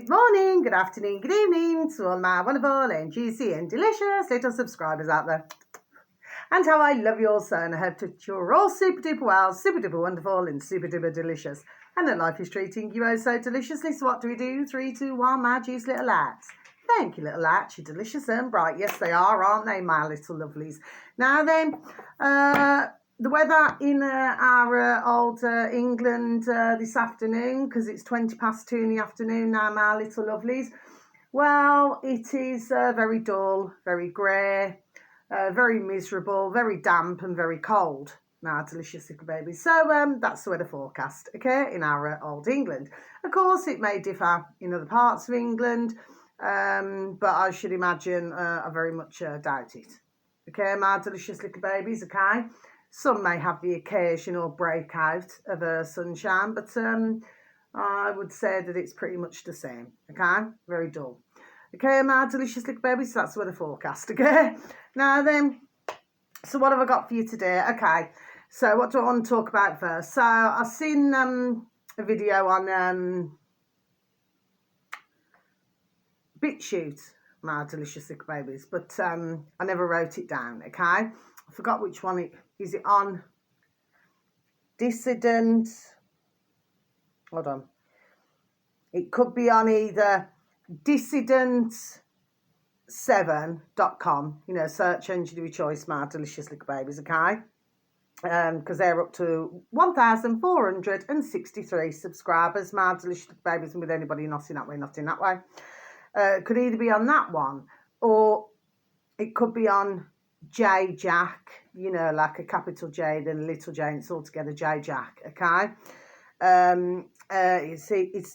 Good morning, good afternoon, good evening to all my wonderful and juicy and delicious little subscribers out there. And how I love you all so, and I hope that you're all super duper well, super duper wonderful and super duper delicious. And that life is treating you oh so deliciously. So what do? 3, 2, 1, my juice little lads. Thank you, little lads. You're delicious and bright. Yes, they are, aren't they, my little lovelies? Now then, the weather in our old England this afternoon, because it's 20 past 2 in the afternoon now, my little lovelies. Well, it is very dull, very grey, very miserable, very damp and very cold. Now, delicious little babies. So that's the weather forecast, okay, in our old England. Of course, it may differ in other parts of England, but I should imagine I very much doubt it. Okay, my delicious little babies, okay? Some may have the occasional breakout of sunshine, but I would say that it's pretty much the same, okay? Very dull. Okay, my delicious little babies, so that's the weather forecast, okay? Now then, so what have I got for you today? Okay, so what do I want to talk about first? So I've seen a video on BitChute, my delicious little babies, but I never wrote it down, okay? I forgot which one it is. It on Dissident? Hold on. It could be on either dissident7.com, you know, search engine of your choice, my delicious little babies, okay? Because they're up to 1,463 subscribers, my delicious little babies, and with anybody not in that way, not in that way. Could either be on that one, or it could be on J Jack, you know, like a capital J, then a little J, and it's all together J Jack, okay? It's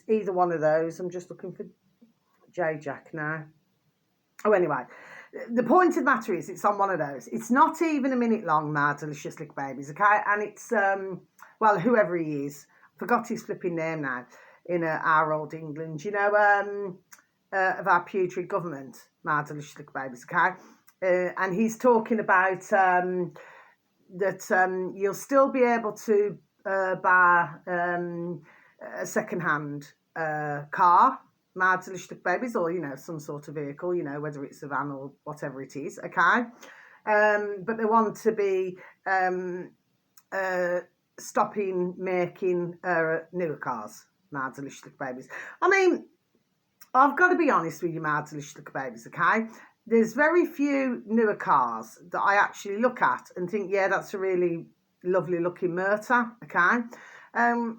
either one of those. I'm just looking for J Jack now. Oh, anyway, the point of the matter is it's on one of those. It's not even a minute long, my delicious little babies, okay? And it's, well, whoever he is, I forgot his flipping name now, in our old England, you know, of our putrid government, my delicious little babies, okay? And he's talking about that you'll still be able to buy a second-hand car, my delicious little babies, or, you know, some sort of vehicle, you know, whether it's a van or whatever it is, okay? But they want to be stopping making newer cars, my delicious little babies. I mean, I've got to be honest with you, my delicious little babies, okay? There's very few newer cars that I actually look at and think, yeah, that's a really lovely looking motor, okay?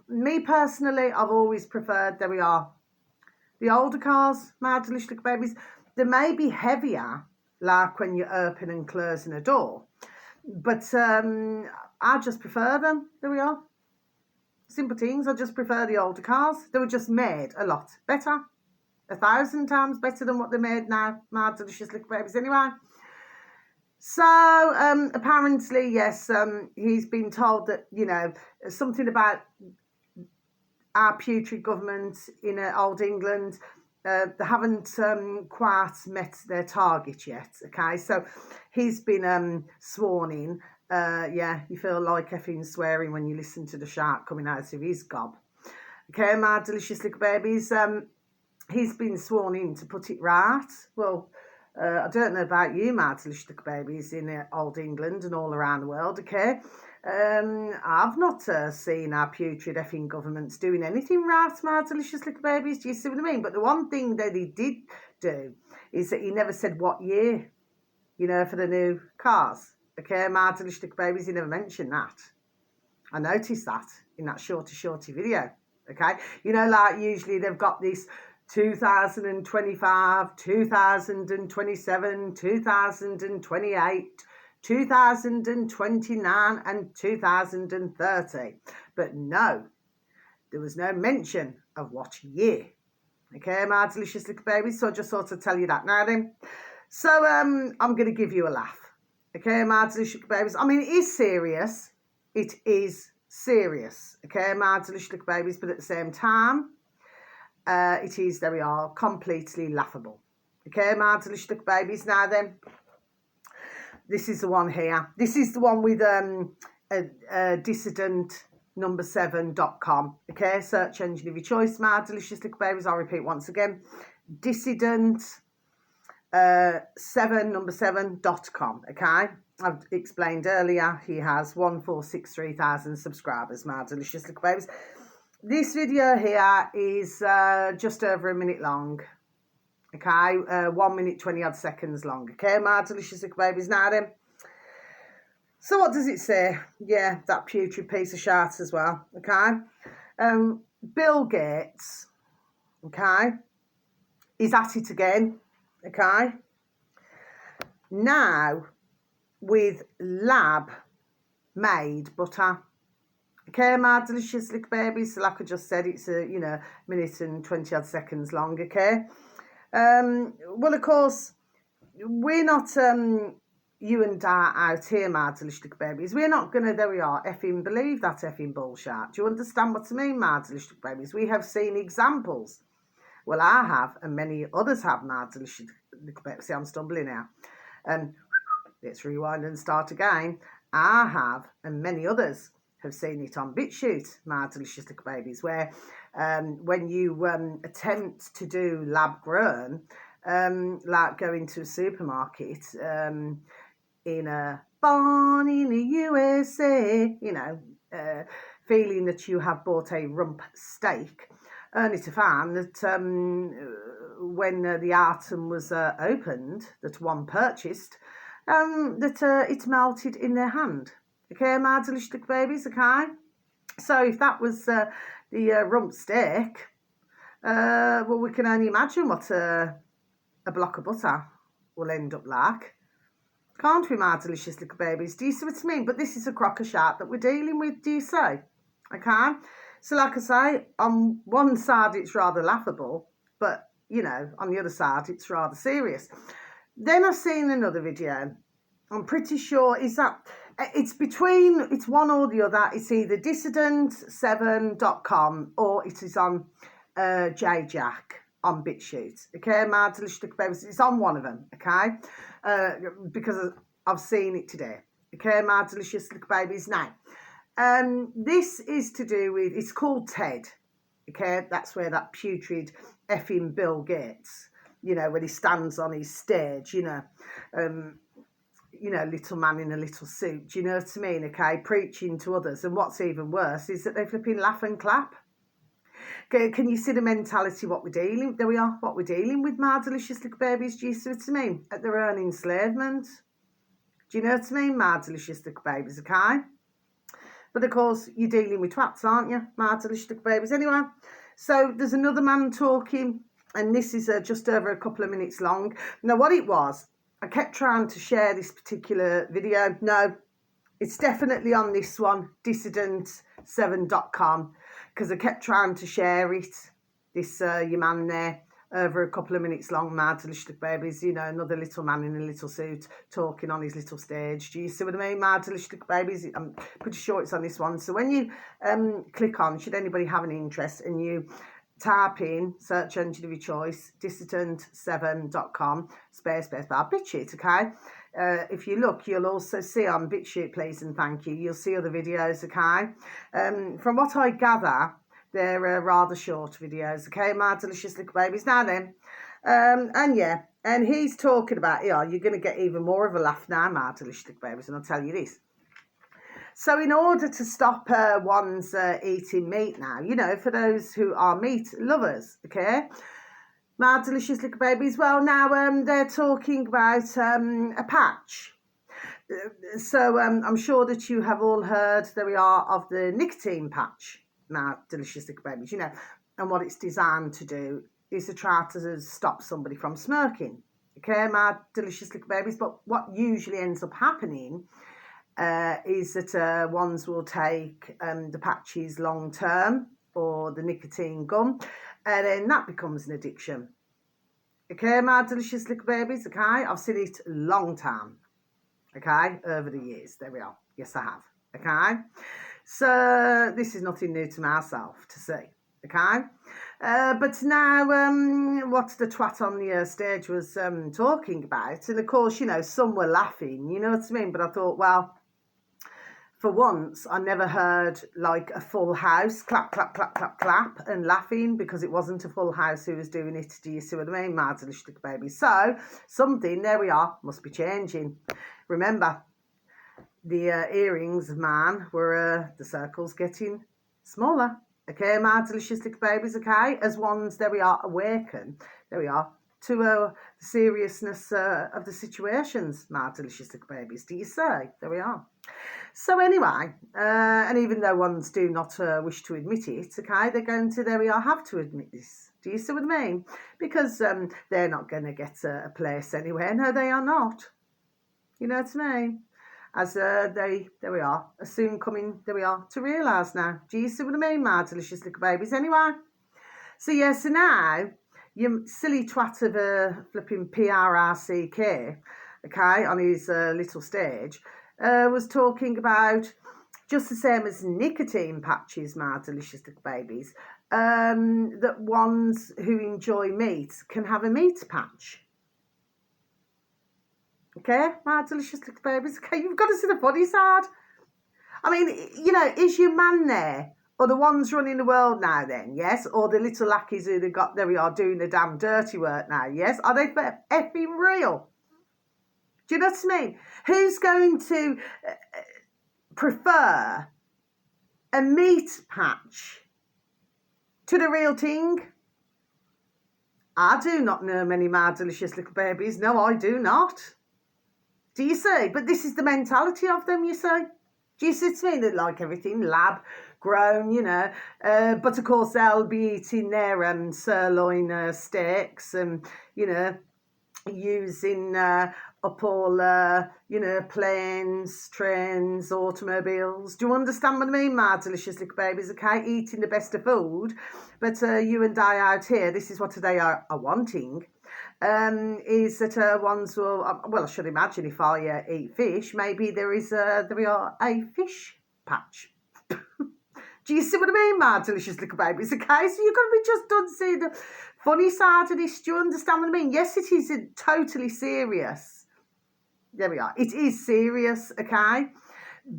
Me personally, I've always preferred, there we are, the older cars, my delicious little babies. They may be heavier, like when you're opening and closing a door, but I just prefer them. There we are. Simple things, I just prefer the older cars. They were just made a lot better. 1,000 times better than what they made now, my delicious little babies anyway. So apparently, yes, he's been told that, you know, something about our putrid government in old England, they haven't quite met their target yet, okay? So he's been sworn in. Yeah, you feel like effing swearing when you listen to the shark coming out of his gob. Okay, my delicious little babies, he's been sworn in to put it right. Well, I don't know about you, my delicious little babies in old England and all around the world, okay? I've not seen our putrid effing governments doing anything right, my delicious little babies. Do you see what I mean? But the one thing that he did do is that he never said what year, you know, for the new cars. Okay, my delicious little babies, he never mentioned that. I noticed that in that shorty video, okay? You know, like usually they've got this 2025, 2027, 2028, 2029 and 2030. But no, there was no mention of what year. Okay, my delicious little babies, so I just thought I'd tell you that now then. So I'm going to give you a laugh. Okay, my delicious little babies. I mean, it is serious. It is serious. Okay, my delicious little babies, but at the same time, it is, there we are, completely laughable. Okay, my delicious little babies. Now then, this is the one here. This is the one with a dissident 7.com. Okay, search engine of your choice, my delicious little babies. I'll repeat once again. Dissident 7.com. Okay, I've explained earlier he has 1,463,000 subscribers, my delicious little babies. This video here is just over a minute long. Okay, 1 minute 20 odd seconds long. Okay, my delicious little babies. Now then, so what does it say? Yeah, that putrid piece of shit as well. Okay, Bill Gates. Okay, he's at it again. Okay, now with lab made butter. Okay, my delicious little babies. So like I just said, it's a minute and 20 odd seconds long. Okay. Well, of course, we're not you and I out here, my delicious little babies. We're not gonna, there we are, effing believe that effing bullshit. Do you understand what I mean, my delicious little babies? We have seen examples. Well, I have, and many others have, my delicious little babies. See, I'm stumbling now. Let's rewind and start again. I have, and many others have seen it on BitChute, my delicious little babies, where when you attempt to do lab grown, like going to a supermarket in a barn in the USA, feeling that you have bought a rump steak, only to find that when the item was opened, that one purchased, that it melted in their hand. Okay, my delicious little babies, okay? So if that was the rump steak, well, we can only imagine what a block of butter will end up like. Can't we, my delicious little babies? Do you see what I mean? But this is a crock of shit that we're dealing with, do you see? Okay? So like I say, on one side it's rather laughable, but, on the other side it's rather serious. Then I've seen another video. I'm pretty sure it's one or the other. It's either dissident7.com or it is on JJack on BitChute. Okay, my delicious little babies. It's on one of them. Okay, because I've seen it today. Okay, my delicious little babies. Now, this is to do with. It's called TED. Okay, that's where that putrid effing Bill Gates. When he stands on his stage. Little man in a little suit, do you know what I mean? Okay, preaching to others. And what's even worse is that they flipping laugh and clap. Okay, can you see the mentality, what we're dealing with? There we are, what we're dealing with, my delicious little babies, do you see what I mean? At their own enslavement. Do you know what I mean, my delicious little babies, okay? But of course, you're dealing with twats, aren't you, my delicious little babies? Anyway, so there's another man talking, and this is just over a couple of minutes long. Now, what it was, I kept trying to share this particular video. No, it's definitely on this one, dissident7.com, because I kept trying to share it. This your man there, over a couple of minutes long, my delicious little babies, another little man in a little suit talking on his little stage. Do you see what I mean, my delicious little babies? I'm pretty sure it's on this one. So when you click on, should anybody have an interest, and you type in search engine of your choice, dissident7.com, /, BitChute, okay? If you look, you'll also see on BitChute, please and thank you, you'll see other videos, okay? From what I gather, they're rather short videos, okay, my delicious little babies? Now then, and he's talking about, you're going to get even more of a laugh now, my delicious little babies, and I'll tell you this. So in order to stop one's eating meat now, for those who are meat lovers, okay, my delicious little babies, well, now they're talking about a patch. So I'm sure that you have all heard, there we are, of the nicotine patch, my delicious little babies, and what it's designed to do is to try to stop somebody from smoking, okay, my delicious little babies. But what usually ends up happening is that ones will take the patches long term, or the nicotine gum, and then that becomes an addiction. Okay, my delicious little babies, okay? I've seen it a long time, okay, over the years. There we are. Yes, I have, okay? So this is nothing new to myself to see, okay? But now what the twat on the stage was talking about, and of course, some were laughing, you know what I mean? But I thought, well, for once, I never heard like a full house clap, clap, clap, clap, clap and laughing because it wasn't a full house who was doing it. Do you see what I mean? Mad little baby. So something, there we are, must be changing. Remember, the earrings of man were the circles getting smaller. Okay, my delicious little babies, okay? As ones, there we are, awaken, there we are, to the seriousness of the situations, my delicious little babies. Do you say? There we are. So anyway, and even though ones do not wish to admit it, okay, they're going to, there we are, have to admit this. Do you see what I mean? Because they're not going to get a place anywhere. No, they are not. You know what I mean? As they, there we are, are soon coming, there we are, to realise now. Do you see what I mean, my delicious little babies? Anyway, so yeah, so now, you silly twat of a flipping PRRCK, okay, on his little stage, was talking about just the same as nicotine patches, my delicious little babies, that ones who enjoy meat can have a meat patch. Okay, my delicious little babies. Okay, you've got to see the funny side. I mean, you know, is your man there? Or the ones running the world now then, yes? Or the little lackeys who they got, there we are, doing the damn dirty work now, yes? Are they effing real? Do you know what I mean? Who's going to prefer a meat patch to the real thing? I do not know many my delicious little babies. No, I do not. Do you see? But this is the mentality of them, you see. Do you see what I mean? They like everything lab grown, you know. But of course, they'll be eating their sirloin steaks and, you know, using up all, you know, planes, trains, automobiles. Do you understand what I mean, my delicious little babies? Okay, eating the best of food. But you and I out here, this is what they are wanting. Is that ones will, well, I should imagine if I eat fish, maybe there is a fish patch. Do you see what I mean, my delicious little babies? Okay, so you're going to be just done seeing the funny side of this. Do you understand what I mean? Yes, it is totally serious. There we are. It is serious, okay?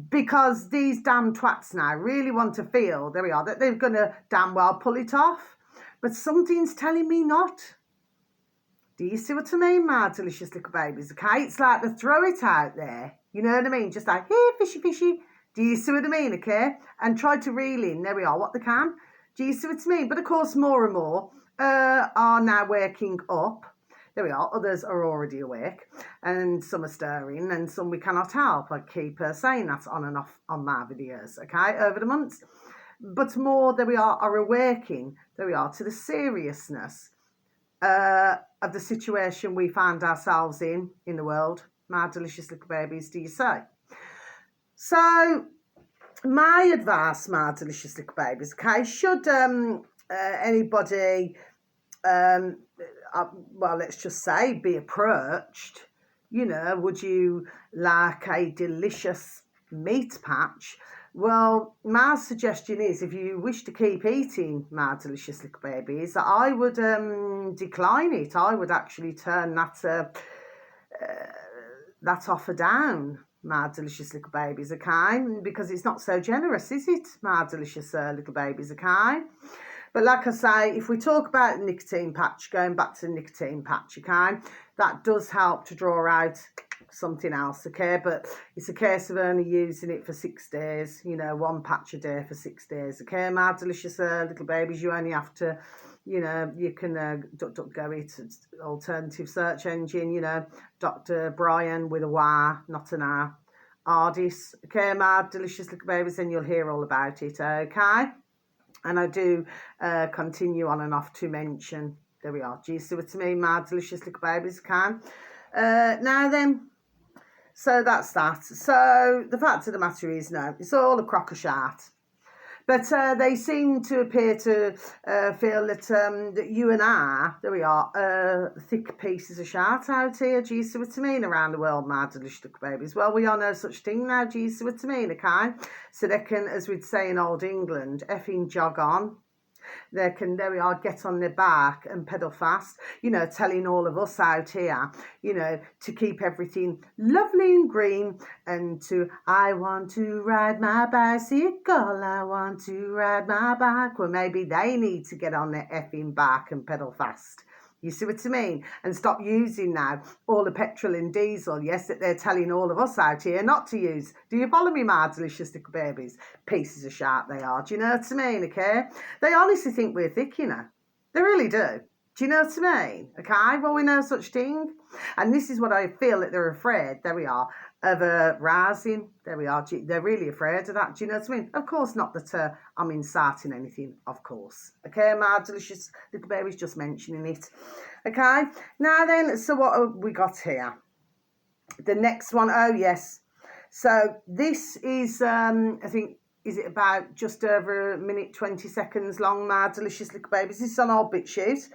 Because these damn twats now really want to feel, there we are, that they're going to damn well pull it off. But something's telling me not. Do you see what I mean, my delicious little babies? Okay, it's like they throw it out there. You know what I mean? Just like, here, fishy, fishy. Do you see what I mean, okay? And try to reel in, there we are, what they can. Do you see what I mean? But of course, more and more are now waking up. There we are, others are already awake. And some are stirring and some we cannot help. I keep saying that on and off on my videos, okay, over the months. But more, there we are awaking, there we are, to the seriousness of the situation we find ourselves in the world, my delicious little babies, do you say? So, my advice, my delicious little babies, okay, should anybody, well, let's just say, be approached, you know, would you like a delicious meat patch? Well, my suggestion is, if you wish to keep eating my delicious little babies, I would decline it. I would actually turn that offer down, my delicious little babies, okay? Because it's not so generous, is it, my delicious little babies, okay? But like I say, if we talk about the nicotine patch, going back to the nicotine patch, okay, that does help to draw out something else, okay? But it's a case of only using it for 6 days, you know, one patch a day for 6 days, okay? My delicious little babies, you only have to, you know, you can go it, alternative search engine, you know, Dr. Brian with a Y, not an R, Ardis, okay, my delicious little babies, and you'll hear all about it, okay? And I do continue on and off to mention, there we are, do you see what I mean, my delicious little babies, can. Now then, so that's that. So the fact of the matter is, no, it's all a crock of shart. But they seem to appear to feel that you and I, there we are, thick pieces of shart out here, do you see what I mean, around the world, my delicious little babies. Well, we are no such thing now, do you see what I mean, okay? So they can, as we'd say in old England, effing jog on. they can, there we are, get on their back and pedal fast, telling all of us out here, to keep everything lovely and green, and I want to ride my bicycle, I want to ride my bike. Well, maybe they need to get on their effing back and pedal fast. You see what I mean? And stop using now all the petrol and diesel, yes, that they're telling all of us out here not to use. Do you follow me, my delicious little babies? Pieces of sharp they are. Do you know what I mean, okay? They honestly think we're thick, They really do. Do you know what I mean? Okay, well, we know such thing. And this is what I feel that they're afraid, there we are, of rising. There we are. They're really afraid of that. Do you know what I mean? Of course not that I'm inciting anything, of course. Okay, my delicious little baby's just mentioning it. Okay, now then, so what have we got here? The next one, oh yes. So this is, I think, is it about just over a minute, 20 seconds long, my delicious little babies. This is on our BitChute.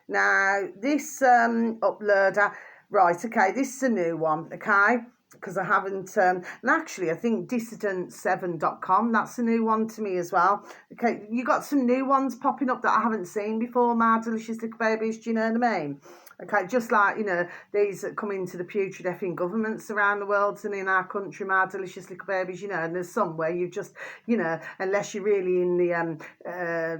Now, this uploader, right, okay, this is a new one, okay, because I haven't, and actually, I think dissident7.com, that's a new one to me as well. Okay, you got some new ones popping up that I haven't seen before, my delicious little babies, do you know what I mean? Okay, just like, these that come into the putrid effing governments around the world and in our country, my delicious little babies, and there's some where you just, unless you're really in the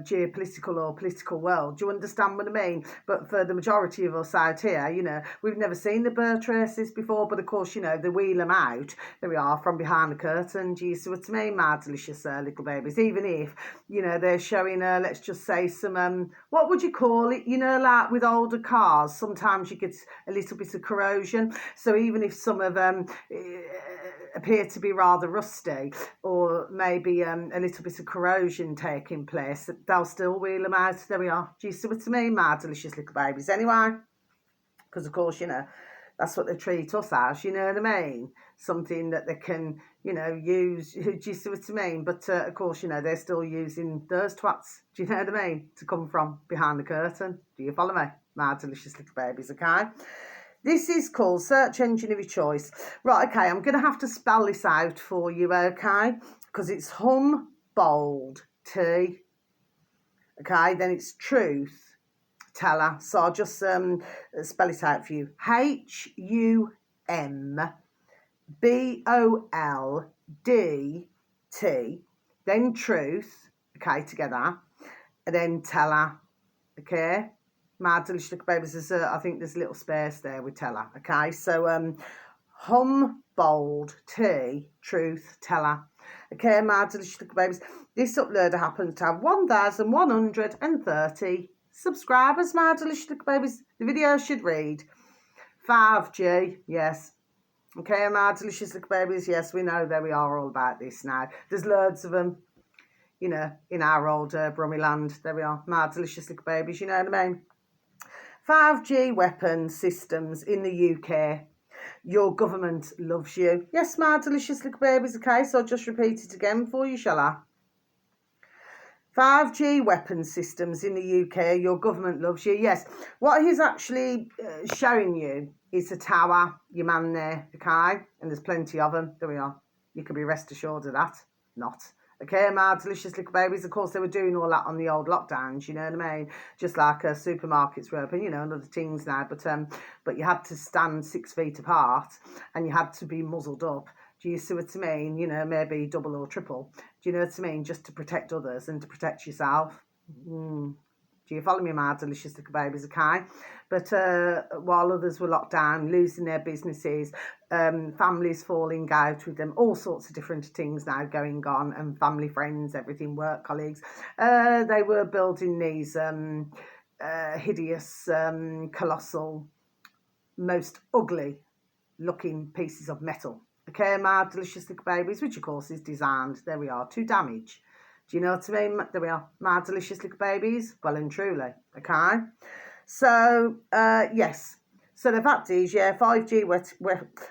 geopolitical or political world, do you understand what I mean? But for the majority of us out here, we've never seen the birth races before, but of course, they wheel them out, there we are, from behind the curtain, do you see what I mean, my delicious little babies, even if, they're showing, let's just say some, what would you call it, like with older cars, sometimes you get a little bit of corrosion. So even if some of them appear to be rather rusty or maybe a little bit of corrosion taking place, they'll still wheel them out. There we are. Do you see what I mean, my delicious little babies? Anyway, because of course, that's what they treat us as, you know what I mean? Something that they can, use, do you see what I mean? But of course, they're still using those twats, do you know what I mean? To come from behind the curtain. Do you follow me? My delicious little babies, okay? This is called Search Engine of Your Choice. Right, okay, I'm going to have to spell this out for you, okay? Because it's Humboldt T. Okay, then it's Truth Teller. So I'll just spell it out for you. HUMBOLDT, then Truth, okay, together, and then Teller, okay? My delicious little babies, I think there's a little space there with Teller, okay? So Humboldt T, Truth Teller. Okay, my delicious little babies. This uploader happens to have 1,130 subscribers, my delicious little babies. The video should read 5G, yes. Okay, my delicious little babies, yes, we know that we are all about this now. There's loads of them, in our old Brummy land. There we are, my delicious little babies, you know what I mean? 5G weapon systems in the UK. Your government loves you. Yes, my delicious little babies. Okay, so I'll just repeat it again for you, shall I? 5G weapon systems in the UK. Your government loves you. Yes. What he's actually showing you is a tower, your man there, okay? And there's plenty of them. There we are. You can be rest assured of that. Not. Okay, my delicious little babies. Of course, they were doing all that on the old lockdowns, you know what I mean? Just like supermarkets were open, and other things now. But you had to stand 6 feet apart and you had to be muzzled up. Do you see what I mean? Maybe double or triple. Do you know what I mean? Just to protect others and to protect yourself. Do you follow me, my delicious little babies, okay? But while others were locked down, losing their businesses, families falling out with them, all sorts of different things now going on, and family, friends, everything, work colleagues, they were building these hideous, colossal, most ugly looking pieces of metal. Okay, my delicious little babies, which of course is designed, there we are, to damage. Do you know what I mean? There we are, my delicious little babies, well and truly, okay? So, yes. So the fact is, yeah, 5G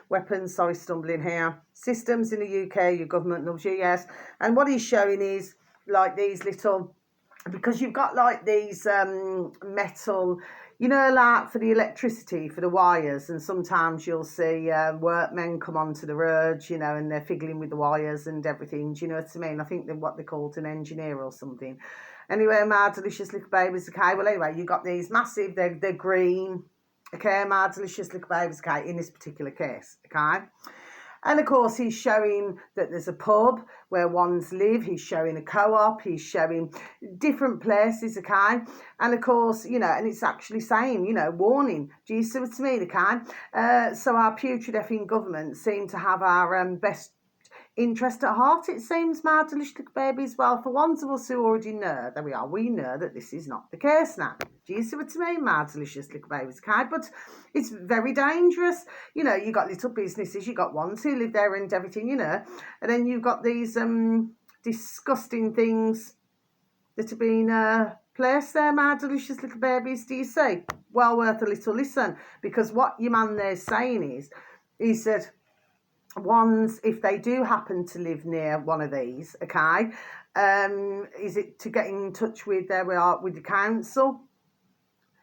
weapons, sorry, stumbling here, systems in the UK, your government loves you, yes. And what he's showing is, like, these little, because you've got, like, these metal, like for the electricity, for the wires, and sometimes you'll see workmen come onto the road, and they're fiddling with the wires and everything, do you know what I mean? I think they're what they called an engineer or something. Anyway, my delicious little babies, okay? Well, anyway, you got these massive, they're green, okay? My delicious little babies, okay, in this particular case, okay? And of course, he's showing that there's a pub where ones live. He's showing a co-op. He's showing different places, okay? And of course, you know, and it's actually saying, you know, warning. Do you see what I mean, okay? So our putrid effing government seem to have our best interest at heart, it seems, my delicious little babies. Well, for ones of us who already know, there we are, we know that this is not the case now. Do you see what I mean, my delicious little babies? Okay, but it's very dangerous. You know, you got little businesses, you got ones who live there and everything, you know, and then you've got these disgusting things that have been placed there, my delicious little babies. Do you see? Well worth a little listen, because what your man there's saying is that ones, if they do happen to live near one of these, okay, is it to get in touch with, there we are, with the council,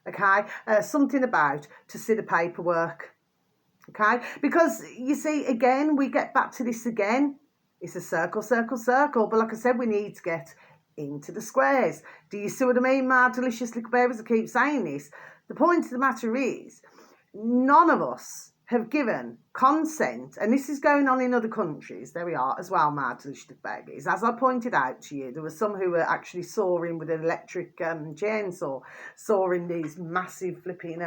okay, something about to see the paperwork, okay, because you see, again, we get back to this again, it's a circle, circle, circle, but like I said, we need to get into the squares. Do you see what I mean, my delicious little babies? I keep saying this. The point of the matter is, none of us have given consent, and this is going on in other countries, there we are, as well, my delicious babies. As I pointed out to you, there were some who were actually sawing with an electric chainsaw, sawing these massive flipping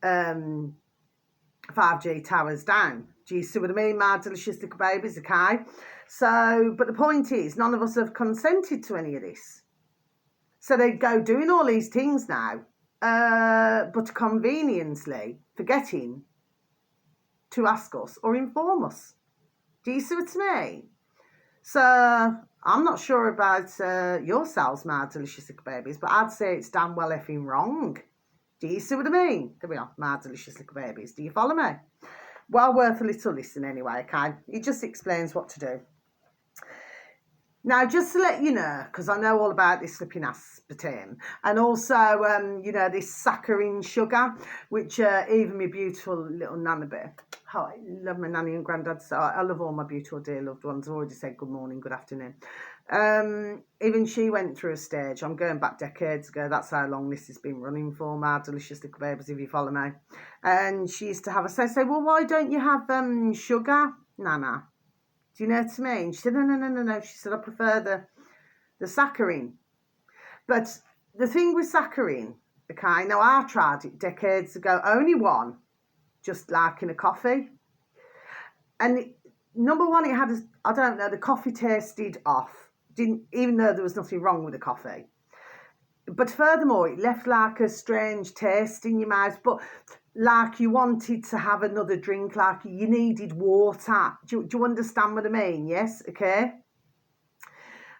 5G towers down. Do you see what I mean, my delicious little babies, okay? So, but the point is, none of us have consented to any of this. So they go doing all these things now, but conveniently forgetting to ask us or inform us. Do you see what I mean? So I'm not sure about yourselves, my delicious little babies, but I'd say it's damn well effing wrong. Do you see what I mean? There we are, my delicious little babies. Do you follow me? Well worth a little listen anyway, okay? It just explains what to do. Now, just to let you know, because I know all about this flipping aspartame, and also, you know, this saccharin sugar, which even my beautiful little Nana Bear, oh, I love my nanny and granddad, so I love all my beautiful dear loved ones. I've already said good morning, good afternoon. Even she went through a stage, I'm going back decades ago, that's how long this has been running for, my delicious little babies, if you follow me. And she used to have a say, well, why don't you have sugar, Nana? Do you know what I mean? She said, no. She said, I prefer the saccharin. But the thing with saccharin, okay, now I tried it decades ago, only one, just like in a coffee. And number one, it had, I don't know, the coffee tasted off, didn't, even though there was nothing wrong with the coffee. But furthermore, it left like a strange taste in your mouth, but like you wanted to have another drink, like you needed water. Do you understand what I mean? Yes, okay.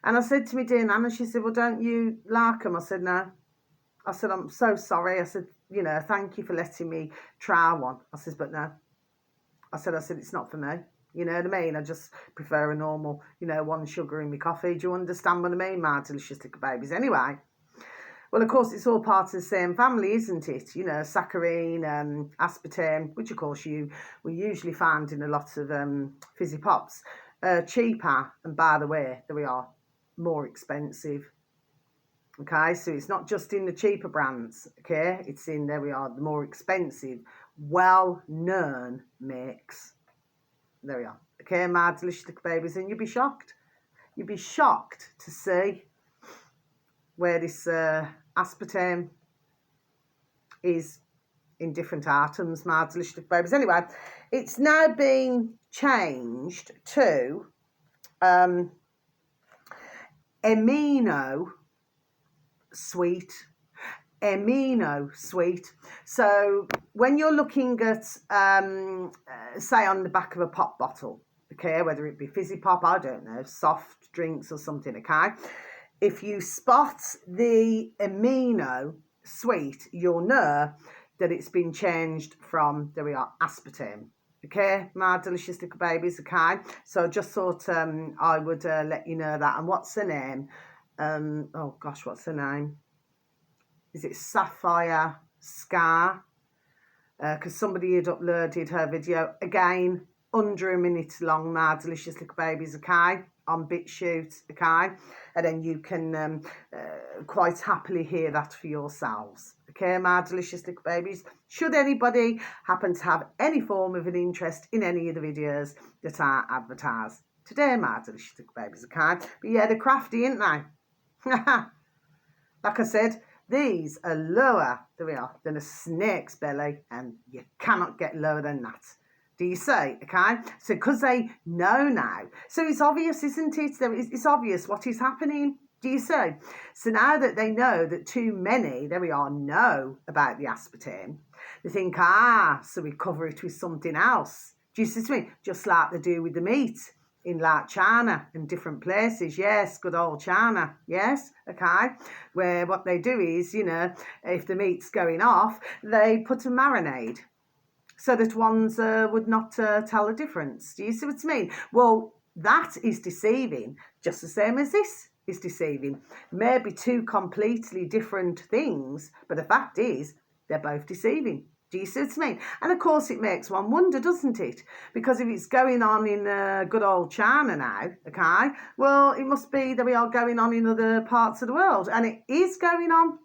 And I said to me dear Nana, she said, well, don't you like them? I said, no. I said, I'm so sorry. I said, you know, thank you for letting me try one. I said, but no. I said, it's not for me. You know what I mean? I just prefer a normal, you know, one sugar in my coffee. Do you understand what I mean, my delicious little babies? Anyway. Well, of course, it's all part of the same family, isn't it? You know, saccharin, aspartame, which, of course, we usually find in a lot of fizzy pops. Cheaper, and by the way, there we are, more expensive. Okay, so it's not just in the cheaper brands, okay? It's in, there we are, the more expensive, well-known makes. There we are. Okay, my delicious little babies, and you'd be shocked. You'd be shocked to see where this aspartame is in different items, my delicious little babies. Anyway, it's now been changed to amino sweet. So when you're looking at, say, on the back of a pop bottle, okay, whether it be fizzy pop, I don't know, soft drinks or something, okay, if you spot the amino sweet, you'll know that it's been changed from, there we are, aspartame. Okay, my delicious little babies, okay? So just thought I would let you know that. And what's the name? Oh, gosh, what's the name? Is it Sapphire Scar? Because somebody had uploaded her video, again, under a minute long, my delicious little babies, okay? on BitChute, okay? And then you can quite happily hear that for yourselves. Okay, my delicious little babies. Should anybody happen to have any form of an interest in any of the videos that I advertise today, my delicious little babies, okay? But yeah, they're crafty, aren't they? Like I said, these are lower, there we are, than a snake's belly, and you cannot get lower than that. Do you see? Okay, so because they know now, so it's obvious, isn't it? It's obvious what is happening. Do you see? So now that they know that too many, there we are, know about the aspartame, they think, so we cover it with something else. Do you see what I mean? Just like they do with the meat in like China and different places. Yes, good old China. Yes, okay. Where what they do is, if the meat's going off, they put a marinade so that ones would not tell the difference. Do you see what I mean? Well, that is deceiving, just the same as this is deceiving. Maybe two completely different things, but the fact is they're both deceiving. Do you see what I mean? And of course it makes one wonder, doesn't it? Because if it's going on in good old China now, okay, well, it must be that we are going on in other parts of the world. And it is going on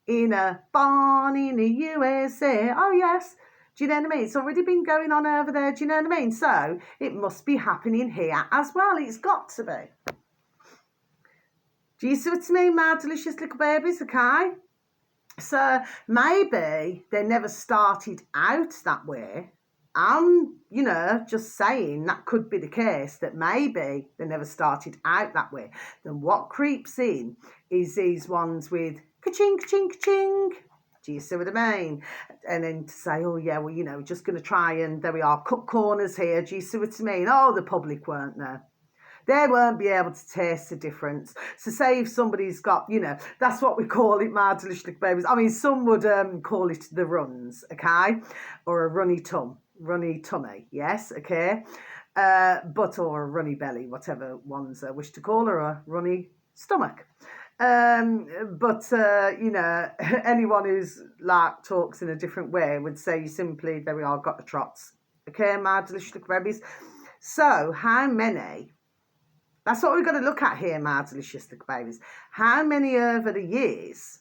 in a barn in the USA. Oh, yes. Do you know what I mean? It's already been going on over there. Do you know what I mean? So it must be happening here as well. It's got to be. Do you see what I mean, my delicious little babies? Okay. So maybe they never started out that way. I'm, just saying that could be the case, that maybe they never started out that way. Then what creeps in is these ones with ka-ching, ka-ching, ka-ching. Do you see what I mean? And then to say, oh, yeah, well, we're just going to try and, there we are, cut corners here. Do you see what I mean? Oh, the public weren't there. They won't be able to taste the difference. So say if somebody's got, that's what we call it, my delicious little babies. I mean, some would call it the runs, okay? Or a runny tummy, yes, okay? Or a runny belly, whatever ones wish to call, or a runny stomach. Anyone who's talks in a different way would say simply, there we are, got the trots. Okay, my delicious little babies. So how many... That's what we've got to look at here, my delicious little babies. How many over the years,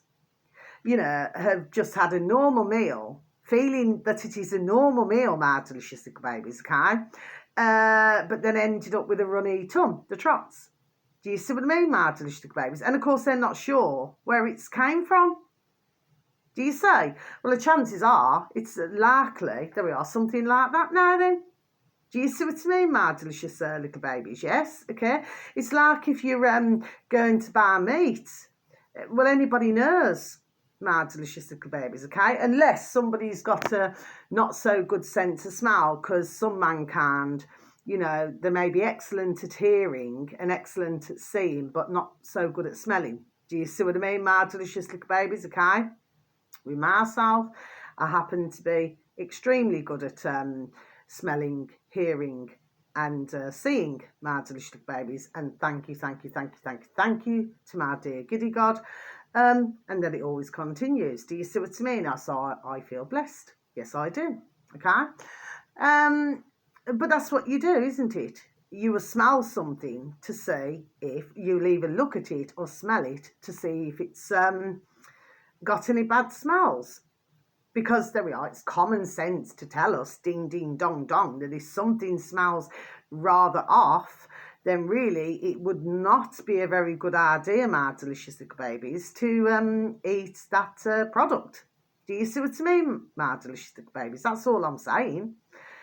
have just had a normal meal, feeling that it is a normal meal, my delicious little babies, okay? But then ended up with a runny the trots. Do you see what I mean, my delicious little babies? And of course, they're not sure where it's came from. Do you say? Well, the chances are it's likely, there we are, something like that now then. Do you see what I mean, my delicious little babies? Yes, okay. It's like if you're going to buy meat. Well, anybody knows, my delicious little babies, okay? Unless somebody's got a not so good sense of smell, because some mankind, they may be excellent at hearing and excellent at seeing, but not so good at smelling. Do you see what I mean, my delicious little babies, okay? With myself, I happen to be extremely good at smelling, hearing and seeing, my delicious little babies, and thank you to my dear giddy God, and then it always continues. Do you see what I mean? So I feel blessed. Yes, I do. Okay, but that's what you do, isn't it? You will smell something to see if you'll either look at it or smell it to see if it's got any bad smells. Because there we are, it's common sense to tell us, ding, ding, dong, dong, that if something smells rather off, then really it would not be a very good idea, my delicious little babies, to eat that product. Do you see what I mean, my delicious little babies? That's all I'm saying.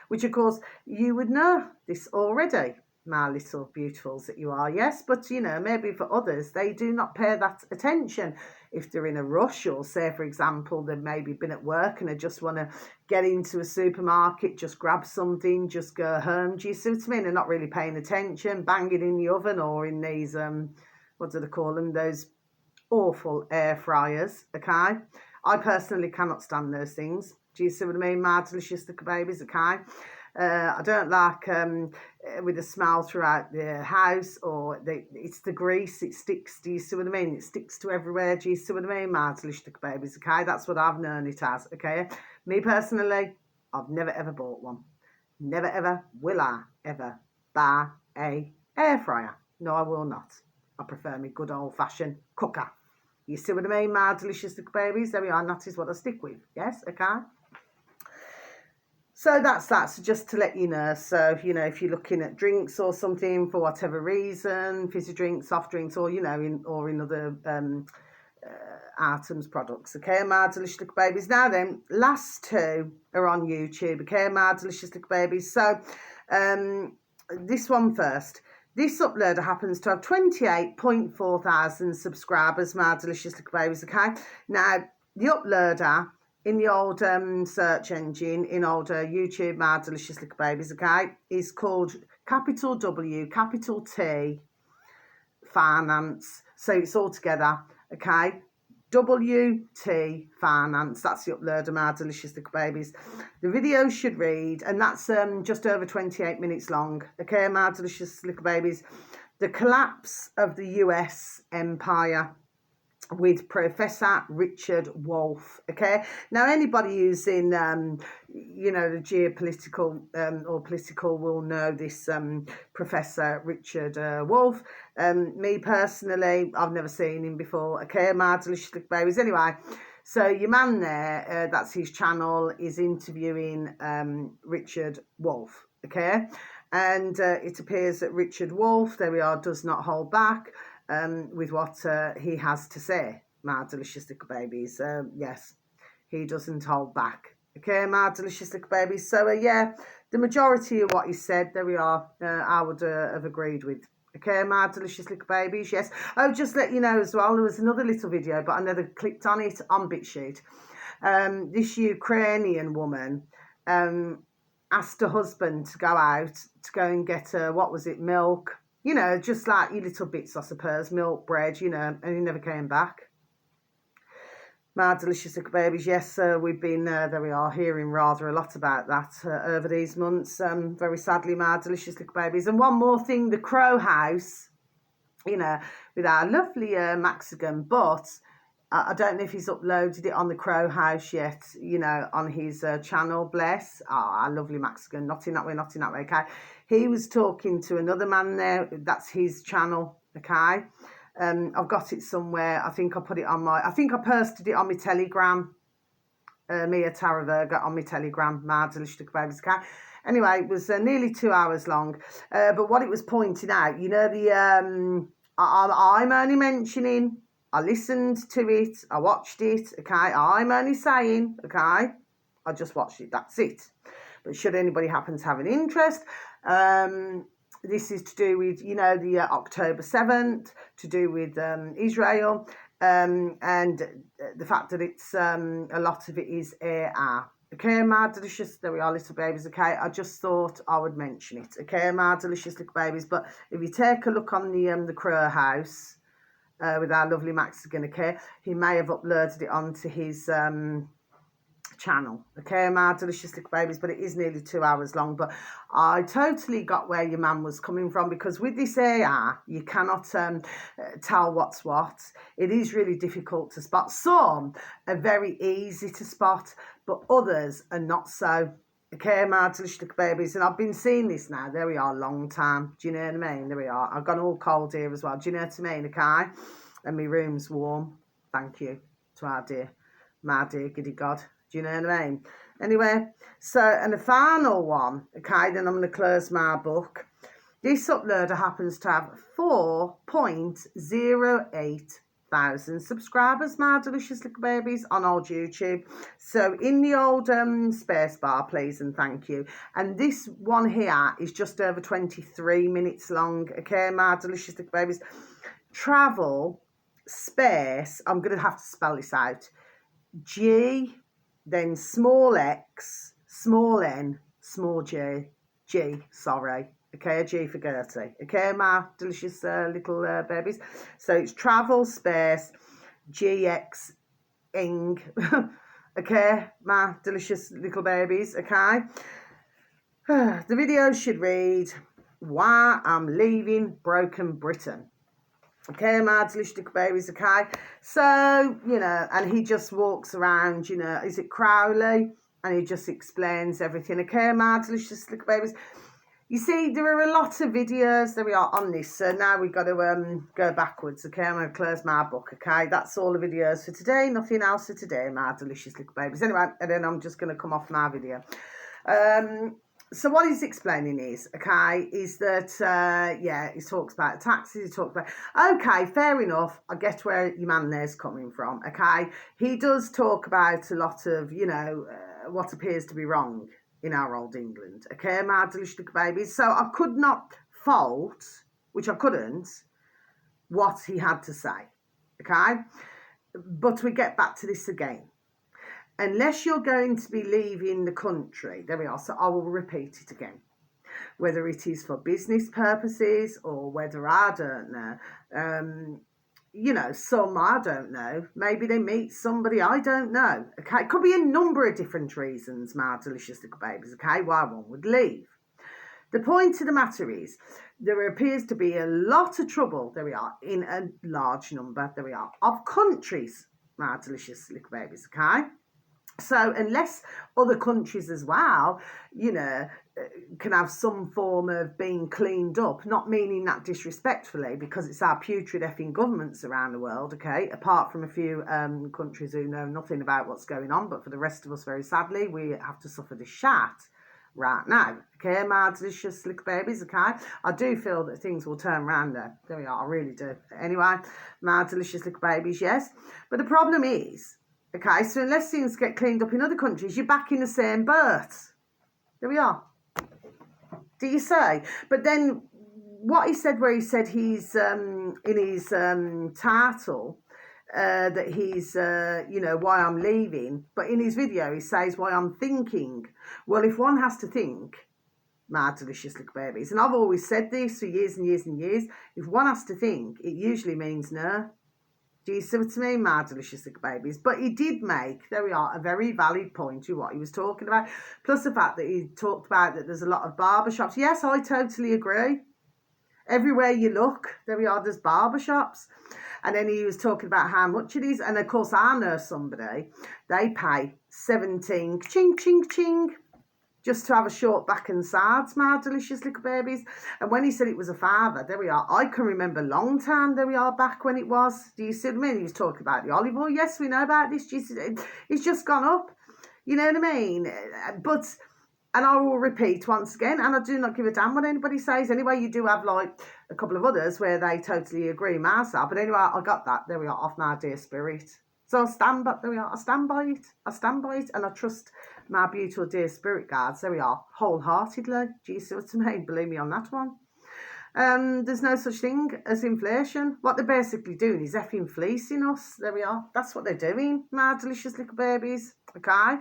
Which, of course, you would know this already, my little beautifuls that you are, yes. But, maybe for others, they do not pay that attention. If they're in a rush, or say, for example, they've maybe been at work and they just want to get into a supermarket, just grab something, just go home. Do you see what I mean? They're not really paying attention, bang it in the oven or in these, what do they call them? Those awful air fryers, okay? I personally cannot stand those things. Do you see what I mean? My delicious little babies, okay? I don't like with the smell throughout the house, or it's the grease, it sticks. Do you see what I mean? It sticks to everywhere. Do you see what I mean, my delicious little babies, okay? That's what I've known it as, okay? Me personally, I've never ever bought one. Never ever will I ever buy a air fryer. No, I will not. I prefer my good old-fashioned cooker. You see what I mean, my delicious little babies? There we are, and that is what I stick with. Yes, okay? So that's that. So just to let you know, so, you know, if you're looking at drinks or something for whatever reason, fizzy drinks, soft drinks, or, you know, in other items, products, okay, my delicious little babies. Now then, last two are on YouTube, okay, my delicious little babies. So this one first. This uploader happens to have 28.4 thousand subscribers, my delicious little babies, okay? Now, the uploader in the old search engine, in old YouTube, my delicious little babies, okay, is called capital W, capital T, finance. So it's all together, okay? WT Finance, that's the uploader, my delicious little babies. The video should read, and that's just over 28 minutes long, okay, my delicious little babies. The collapse of the US empire with Professor Richard Wolff, okay? Now, anybody who's in, you know, the geopolitical or political will know this Professor Richard Wolff. Me personally, I've never seen him before, okay? My delicious little babies. Anyway, so your man there, that's his channel, is interviewing Richard Wolff, okay? And it appears that Richard Wolff, there we are, does not hold back with what he has to say, my delicious little babies. Yes, he doesn't hold back. Okay, my delicious little babies. So, yeah, the majority of what he said, there we are, I would have agreed with. Okay, my delicious little babies, yes. Oh, just let you know as well, there was another little video, but I never clicked on it on BitChute. This Ukrainian woman asked her husband to go out to go and get what was it, milk, you know, just like your little bits, I suppose, milk, bread, you know, and he never came back. My delicious little babies, yes, we've been, there we are, hearing rather a lot about that over these months, very sadly, my delicious little babies. And one more thing, the Crow House, you know, with our lovely Mexican, but I don't know if he's uploaded it on the Crow House yet, you know, on his channel, bless. Our lovely Mexican, not in that way, okay? He was talking to another man there, that's his channel, okay? I've got it somewhere. I think I put it on I think I posted it on my Telegram, Mia Taraverga on my Telegram, my delicious little babies, okay? Anyway, it was nearly 2 hours long, but what it was pointing out, you know, the I'm only mentioning, I listened to it, I watched it, okay? I'm only saying, okay? I just watched it, that's it. But should anybody happen to have an interest, this is to do with, you know, the October 7th, to do with Israel, and the fact that it's, a lot of it is AI. Okay, my delicious, there we are, little babies, okay? I just thought I would mention it, okay, my delicious little babies. But if you take a look on the Crow House with our lovely Mexican, okay, he may have uploaded it onto his channel, okay, my delicious little babies, but it is nearly 2 hours long. But I totally got where your man was coming from, because with this AI, you cannot tell what's what. It is really difficult to spot. Some are very easy to spot, but others are not so. Okay, my delicious little babies, and I've been seeing this now, there we are, long time, do you know what I mean? There we are, I've gone all cold here as well, do you know what I mean, okay? And my room's warm, thank you to our dear, my dear giddy God. Do you know what I mean? Anyway, so, and the final one, okay, then I'm going to close my book. This uploader happens to have 4.08 thousand subscribers, my delicious little babies, on old YouTube. So in the old space bar, please and thank you. And this one here is just over 23 minutes long, okay, my delicious little babies. Travel, space, I'm going to have to spell this out. G, then small x, small n, small g, sorry, okay, a G for Gertie, okay, my delicious little babies. So it's travel space GX ing, okay, my delicious little babies, okay. The video should read, why I'm leaving broken Britain. Okay, my delicious little babies, okay? So, you know, and he just walks around, you know, is it Crowley? And he just explains everything, okay, my delicious little babies? You see, there are a lot of videos, there we are, on this. So now we've got to go backwards, okay? I'm going to close my book, okay? That's all the videos for today. Nothing else for today, my delicious little babies. Anyway, and then I'm just going to come off my video. So what he's explaining is, okay, is that, yeah, he talks about taxes, he talks about, okay, fair enough, I get where your man there's coming from, okay? He does talk about a lot of, you know, what appears to be wrong in our old England, okay, my delicious little babies. So I could not fault, which I couldn't, what he had to say, okay? But we get back to this again. Unless you're going to be leaving the country, there we are, so I will repeat it again. Whether it is for business purposes or whether, I don't know, you know, some, I don't know, maybe they meet somebody, I don't know, okay? It could be a number of different reasons, my delicious little babies, okay, why one would leave. The point of the matter is, there appears to be a lot of trouble, there we are, in a large number, there we are, of countries, my delicious little babies, okay? So unless other countries as well, you know, can have some form of being cleaned up, not meaning that disrespectfully, because it's our putrid effing governments around the world, okay, apart from a few countries who know nothing about what's going on, but for the rest of us, very sadly, we have to suffer the shat right now, okay, my delicious little babies, okay? I do feel that things will turn around there. There we are, I really do. Anyway, my delicious little babies, yes. But the problem is, okay, so unless things get cleaned up in other countries, you're back in the same boat. There we are. Do you say? But then what he said, where he said he's, in his title, that he's, you know, why I'm leaving. But in his video, he says why I'm thinking. Well, if one has to think, my delicious little babies, and I've always said this for years and years and years, if one has to think, it usually means no. Do you see what I mean, my delicious little babies? But he did make, there we are, a very valid point to what he was talking about. Plus the fact that he talked about that there's a lot of barbershops. Yes, I totally agree. Everywhere you look, there we are, there's barbershops. And then he was talking about how much it is. And of course, I know somebody, they pay 17, ching, ching, ching, just to have a short back and sides, my delicious little babies. And when he said it was a father, there we are. I can remember a long time, there we are, back when it was. Do you see what I mean? He was talking about the olive oil. Yes, we know about this. It's just gone up. You know what I mean? But, and I will repeat once again, and I do not give a damn what anybody says. Anyway, you do have like a couple of others where they totally agree, myself. But anyway, I got that, there we are, off my dear spirit. So I stand by, there we are, I stand by it. I stand by it, and I trust my beautiful dear spirit guards, there we are, wholeheartedly. Do you see what I mean? Believe me on that one. There's no such thing as inflation. What they're basically doing is effing fleecing us. There we are. That's what they're doing, my delicious little babies. Okay?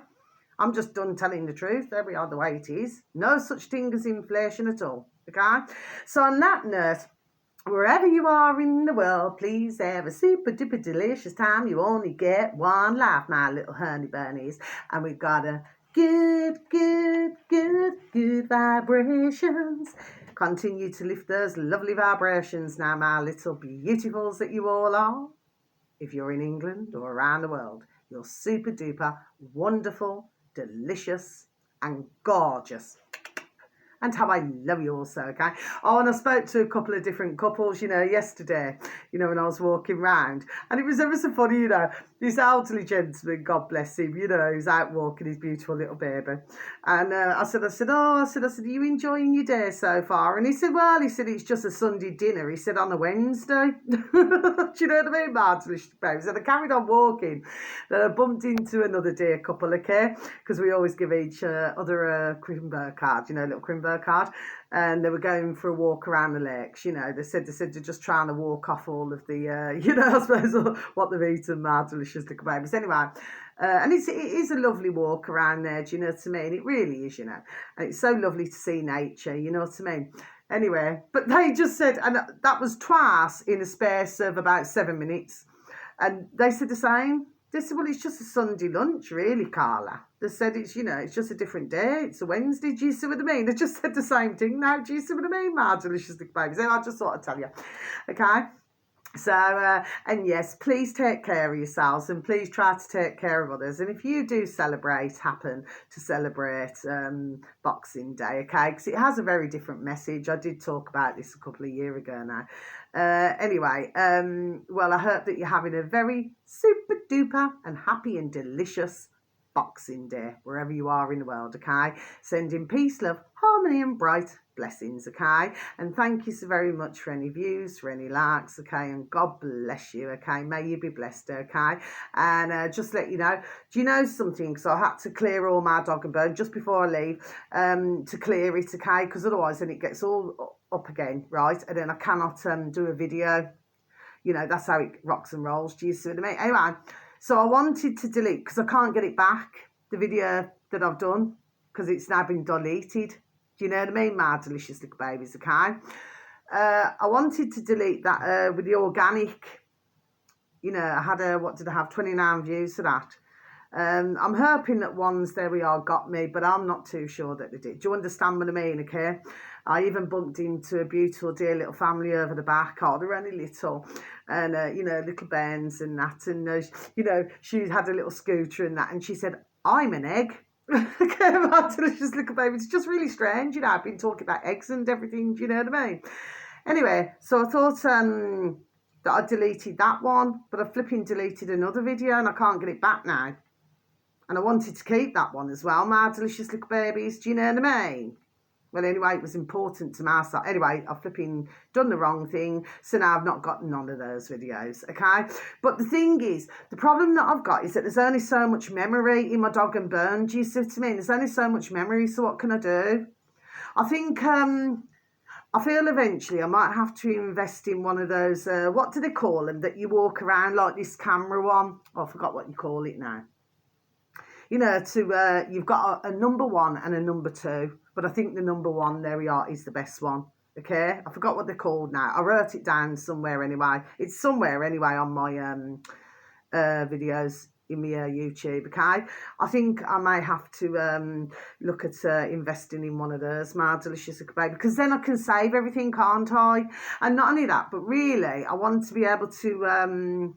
I'm just done telling the truth. There we are, the way it is. No such thing as inflation at all. Okay? So on that note, wherever you are in the world, please have a super duper delicious time. You only get one life, my little honey bunnies. And we've got a good vibrations. Continue to lift those lovely vibrations now, my little beautifuls that you all are. If you're in England or around the world, you're super duper wonderful, delicious and gorgeous. And how I love you also, okay? Oh, and I spoke to a couple of different couples, you know, yesterday, you know, when I was walking round. And it was ever so funny, you know, this elderly gentleman, God bless him, you know, he's out walking his beautiful little baby. And I said, are you enjoying your day so far? And he said, well, it's just a Sunday dinner. He said, on a Wednesday. Do you know what I mean, Martin? So I carried on walking. Then I bumped into another dear couple, okay? Because we always give each other a Crimber card, you know, little Crimber card, and they were going for a walk around the lakes. You know, they said they're just trying to walk off all of the you know, I suppose what they've eaten, my delicious little babies. Anyway, and it is a lovely walk around there, do you know what I mean? It really is, you know, and it's so lovely to see nature, you know what I mean? Anyway, but they just said, and that was twice in a space of about 7 minutes, and they said the same. They said, well, it's just a Sunday lunch, really, Carla. They said, it's, you know, it's just a different day. It's a Wednesday. Do you see what I mean? They just said the same thing now. Do you see what I mean, my delicious little babies? And I just thought I'd tell you. Okay? So, and yes, please take care of yourselves and please try to take care of others. And if you do happen to celebrate Boxing Day, okay, because it has a very different message. I did talk about this a couple of years ago now. Anyway, well, I hope that you're having a very super duper and happy and delicious Boxing Day, wherever you are in the world, okay? Sending peace, love, harmony, and bright blessings, okay? And thank you so very much for any views, for any likes, okay? And God bless you, okay? May you be blessed, okay? And just let you know, do you know something? Because I had to clear all my dog and bone just before I leave to clear it, okay? Because otherwise then it gets all up again, right? And then I cannot do a video. You know, that's how it rocks and rolls. Do you see what I mean? Anyway, so I wanted to delete, because I can't get it back, the video that I've done, because it's now been deleted. Do you know what I mean? My delicious little babies, okay? I wanted to delete that with the organic, you know, I had what did I have, 29 views for that. I'm hoping that ones, there we are, got me, but I'm not too sure that they did. Do you understand what I mean, okay? I even bumped into a beautiful, dear little family over the back. Oh, they're only little. And, you know, little Bens and that. And, you know, she had a little scooter and that. And she said, I'm an egg. Okay, my delicious little baby. It's just really strange, you know. I've been talking about eggs and everything. Do you know what I mean? Anyway, so I thought that I deleted that one. But I flipping deleted another video and I can't get it back now. And I wanted to keep that one as well, my delicious little babies. Do you know what I mean? Well, anyway, it was important to myself. Anyway, I've flipping done the wrong thing. So now I've not got none of those videos, okay? But the thing is, the problem that I've got is that there's only so much memory in my dog and bone. Do you see what I mean? There's only so much memory, so what can I do? I think, I feel eventually I might have to invest in one of those, what do they call them, that you walk around like this camera one? Oh, I forgot what you call it now. You know, you've got a number one and a number two, but I think the number one, there we are, is the best one. Okay, I forgot what they're called now. I wrote it down somewhere anyway. It's somewhere anyway on my videos in my YouTube. Okay, I think I may have to look at investing in one of those, my delicious baby, because then I can save everything, can't I? And not only that, but really, I want to be able to.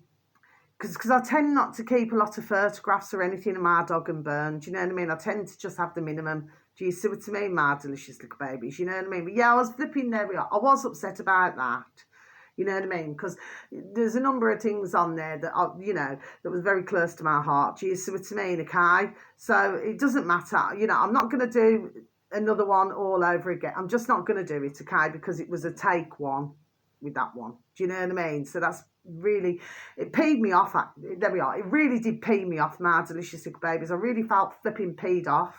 Because I tend not to keep a lot of photographs or anything of my dog and bone. Do you know what I mean? I tend to just have the minimum. Do you see what I mean? My delicious little babies. You know what I mean? But yeah, I was flipping, there we are. I was upset about that. You know what I mean? Because there's a number of things on there that, you know, that was very close to my heart. Do you see what I mean? Okay? So it doesn't matter. You know, I'm not going to do another one all over again. I'm just not going to do it, okay? Because it was a take one with that one. Do you know what I mean? So that's really, it peed me off. There we are. It really did pee me off, my delicious little babies. I really felt flipping peed off.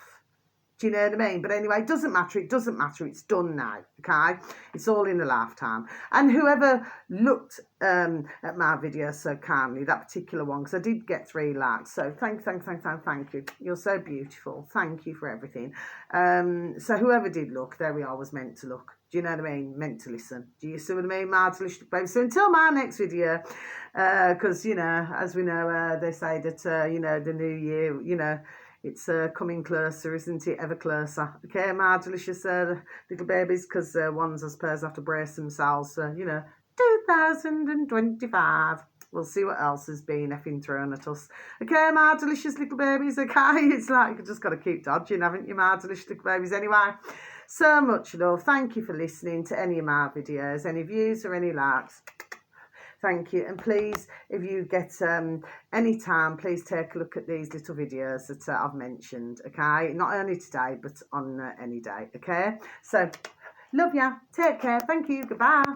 Do you know what I mean? But anyway, it doesn't matter. It doesn't matter. It's done now, okay? It's all in a lifetime. And whoever looked at my video so kindly, that particular one, because I did get 3 likes. So thank you. You're so beautiful. Thank you for everything. So whoever did look, there we are, was meant to look. Do you know what I mean? Meant to listen. Do you see what I mean, my delicious baby? So until my next video, because, you know, as we know, they say that, you know, the new year, you know, it's coming closer, isn't it? Ever closer. Okay, my delicious little babies, because ones, I suppose, have to brace themselves. You know, 2025. We'll see what else has been effing thrown at us. Okay, my delicious little babies, okay? It's like, you've just got to keep dodging, haven't you, my delicious little babies? Anyway, so much love. Thank you for listening to any of my videos. Any views or any likes, thank you. And please, if you get any time, please take a look at these little videos that I've mentioned, okay? Not only today, but on any day, okay? So, love ya. Take care. Thank you. Goodbye.